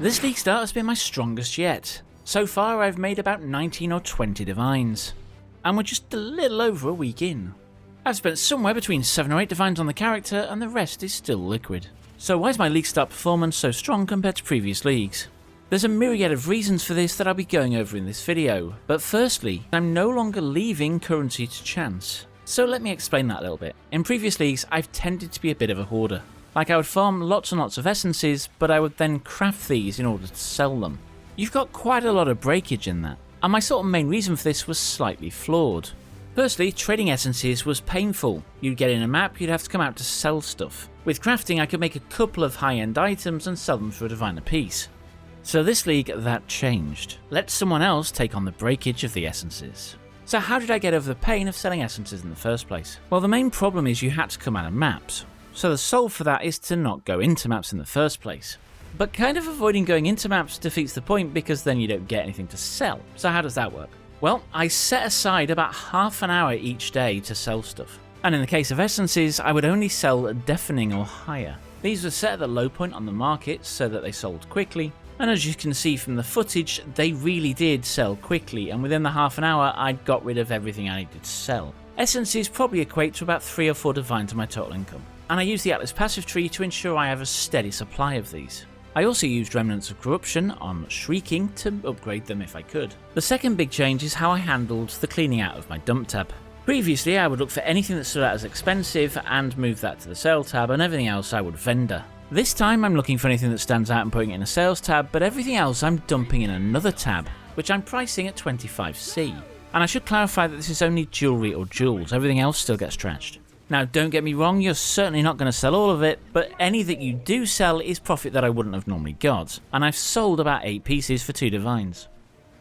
This league start has been my strongest yet. So far I've made about 19 or 20 divines, and we're just a little over a week in. I've spent somewhere between 7 or 8 divines on the character and the rest is still liquid. So why is my league start performance so strong compared to previous leagues? There's a myriad of reasons for this that I'll be going over in this video, but firstly, I'm no longer leaving currency to chance. So let me explain that a little bit. In previous leagues, I've tended to be a bit of a hoarder. Like I would farm lots and lots of essences, but I would then craft these in order to sell them. You've got quite a lot of breakage in that, and my sort of main reason for this was slightly flawed. Firstly, trading essences was painful. You'd get in a map, you'd have to come out to sell stuff. With crafting, I could make a couple of high-end items and sell them for a divine apiece. So this league, that changed. Let someone else take on the breakage of the essences. So how did I get over the pain of selling essences in the first place? Well, the main problem is you had to come out of maps. So the solve for that is to not go into maps in the first place. But kind of avoiding going into maps defeats the point because then you don't get anything to sell. So how does that work? Well, I set aside about half an hour each day to sell stuff. And in the case of essences, I would only sell deafening or higher. These were set at the low point on the market so that they sold quickly. And as you can see from the footage, they really did sell quickly, and within the half an hour I'd got rid of everything I needed to sell. Essences probably equate to about 3 or 4 divine to my total income. And I use the Atlas passive tree to ensure I have a steady supply of these. I also used Remnants of Corruption on Shrieking to upgrade them if I could. The second big change is how I handled the cleaning out of my dump tab. Previously I would look for anything that stood out as expensive and move that to the sale tab, and everything else I would vendor. This time I'm looking for anything that stands out and putting it in a sales tab, but everything else I'm dumping in another tab, which I'm pricing at 25C. And I should clarify that this is only jewellery or jewels, everything else still gets trashed. Now don't get me wrong, you're certainly not going to sell all of it, but any that you do sell is profit that I wouldn't have normally got, and I've sold about 8 pieces for 2 divines.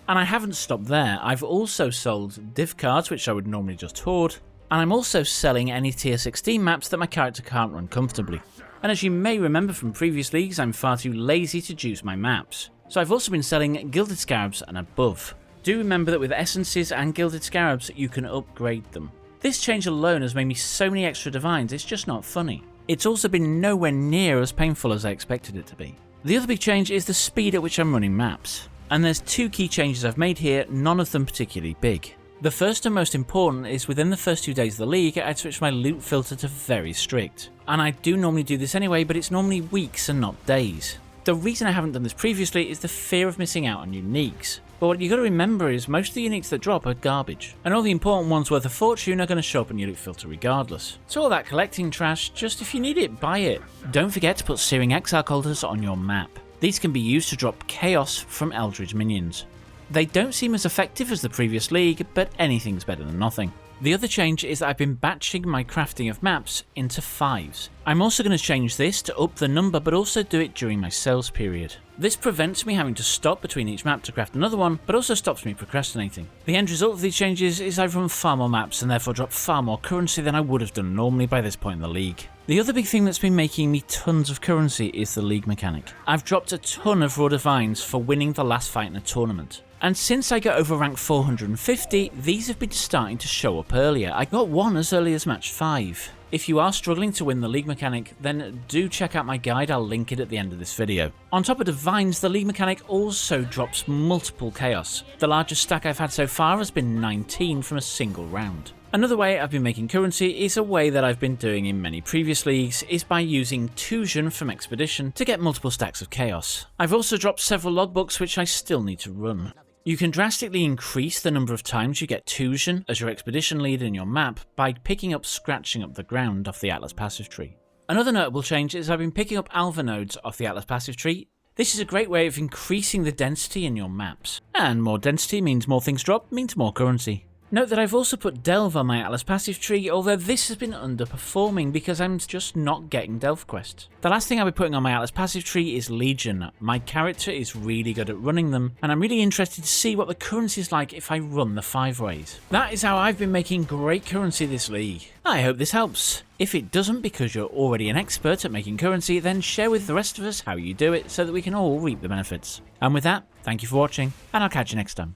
And I haven't stopped there, I've also sold div cards which I would normally just hoard, and I'm also selling any tier 16 maps that my character can't run comfortably. And as you may remember from previous leagues, I'm far too lazy to juice my maps, so I've also been selling Gilded Scarabs and above. Do remember that with essences and Gilded Scarabs you can upgrade them. This change alone has made me so many extra divines, it's just not funny. It's also been nowhere near as painful as I expected it to be. The other big change is the speed at which I'm running maps. And there's 2 key changes I've made here, none of them particularly big. The first and most important is within the first 2 days of the league, I switched my loot filter to very strict. And I do normally do this anyway, but it's normally weeks and not days. The reason I haven't done this previously is the fear of missing out on uniques. But what you got to remember is most of the uniques that drop are garbage, and all the important ones worth a fortune are going to show up in your loot filter regardless. So all that collecting trash, just if you need it, buy it. Don't forget to put Searing Exile Cultists on your map. These can be used to drop chaos from Eldritch minions. They don't seem as effective as the previous league, but anything's better than nothing. The other change is that I've been batching my crafting of maps into 5s. I'm also going to change this to up the number, but also do it during my sales period. This prevents me having to stop between each map to craft another one, but also stops me procrastinating. The end result of these changes is I've run far more maps and therefore dropped far more currency than I would have done normally by this point in the league. The other big thing that's been making me tons of currency is the league mechanic. I've dropped a ton of raw divines for winning the last fight in a tournament. And since I got over rank 450, these have been starting to show up earlier. I got one as early as match 5. If you are struggling to win the league mechanic, then do check out my guide, I'll link it at the end of this video. On top of divines, the league mechanic also drops multiple chaos. The largest stack I've had so far has been 19 from a single round. Another way I've been making currency is a way that I've been doing in many previous leagues, is by using Tuition from Expedition to get multiple stacks of chaos. I've also dropped several logbooks which I still need to run. You can drastically increase the number of times you get Tuition as your expedition leader in your map by picking up Scratching Up the Ground off the Atlas passive tree. Another notable change is I've been picking up Alva nodes off the Atlas passive tree. This is a great way of increasing the density in your maps. And more density means more things drop, means more currency. Note that I've also put Delve on my Atlas passive tree, although this has been underperforming because I'm just not getting Delve quests. The last thing I'll be putting on my Atlas passive tree is Legion. My character is really good at running them, and I'm really interested to see what the currency is like if I run the 5 ways. That is how I've been making great currency this league. I hope this helps. If it doesn't because you're already an expert at making currency, then share with the rest of us how you do it so that we can all reap the benefits. And with that, thank you for watching, and I'll catch you next time.